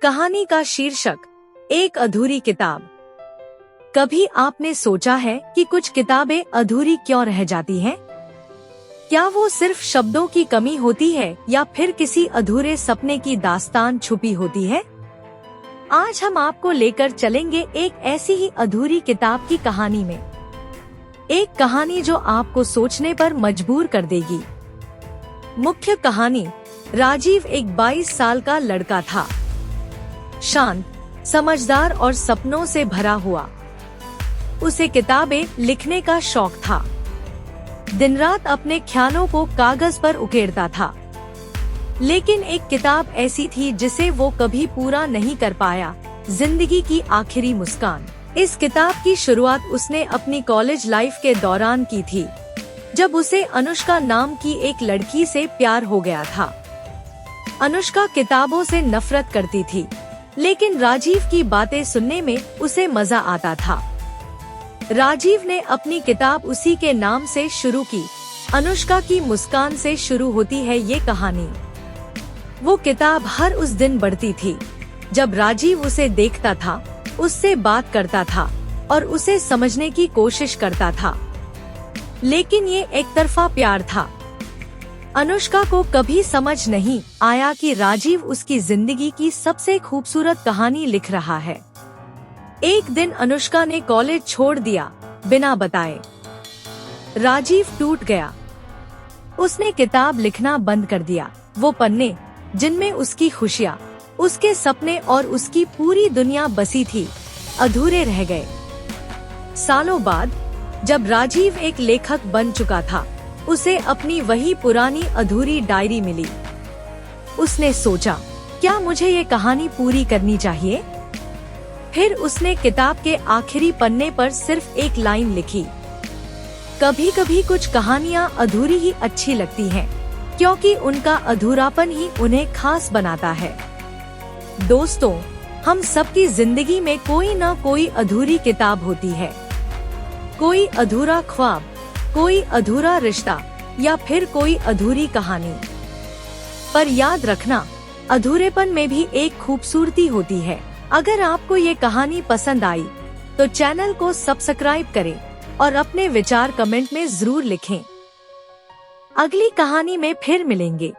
कहानी का शीर्षक, एक अधूरी किताब। कभी आपने सोचा है कि कुछ किताबें अधूरी क्यों रह जाती हैं? क्या वो सिर्फ शब्दों की कमी होती है या फिर किसी अधूरे सपने की दास्तान छुपी होती है? आज हम आपको लेकर चलेंगे एक ऐसी ही अधूरी किताब की कहानी में। एक कहानी जो आपको सोचने पर मजबूर कर देगी। मुख्य कहानी। राजीव एक 22 साल का लड़का था, शांत, समझदार और सपनों से भरा हुआ। उसे किताबें लिखने का शौक था। दिन रात अपने ख्यालों को कागज पर उकेरता था। लेकिन एक किताब ऐसी थी जिसे वो कभी पूरा नहीं कर पाया, जिंदगी की आखिरी मुस्कान। इस किताब की शुरुआत उसने अपनी कॉलेज लाइफ के दौरान की थी, जब उसे अनुष्का नाम की एक लड़की से प्यार हो गया था। अनुष्का किताबों से नफरत करती थी, लेकिन राजीव की बातें सुनने में उसे मजा आता था। राजीव ने अपनी किताब उसी के नाम से शुरू की। अनुष्का की मुस्कान से शुरू होती है ये कहानी। वो किताब हर उस दिन बढ़ती थी जब राजीव उसे देखता था, उससे बात करता था और उसे समझने की कोशिश करता था। लेकिन ये एक तरफा प्यार था। अनुष्का को कभी समझ नहीं आया कि राजीव उसकी जिंदगी की सबसे खूबसूरत कहानी लिख रहा है। एक दिन अनुष्का ने कॉलेज छोड़ दिया बिना बताए। राजीव टूट गया। उसने किताब लिखना बंद कर दिया। वो पन्ने जिनमें उसकी खुशियाँ, उसके सपने और उसकी पूरी दुनिया बसी थी, अधूरे रह गए। सालों बाद जब राजीव एक लेखक बन चुका था, उसे अपनी वही पुरानी अधूरी डायरी मिली। उसने सोचा, क्या मुझे ये कहानी पूरी करनी चाहिए? फिर उसने किताब के आखिरी पन्ने पर सिर्फ एक लाइन लिखी। कभी कभी कुछ कहानियाँ अधूरी ही अच्छी लगती हैं, क्योंकि उनका अधूरापन ही उन्हें खास बनाता है। दोस्तों, हम सबकी जिंदगी में कोई न कोई अधूरी किताब होती है। कोई अधूरा ख्वाब, कोई अधूरा रिश्ता या फिर कोई अधूरी कहानी। पर याद रखना, अधूरेपन में भी एक खूबसूरती होती है। अगर आपको ये कहानी पसंद आई तो चैनल को सब्सक्राइब करें और अपने विचार कमेंट में जरूर लिखें। अगली कहानी में फिर मिलेंगे।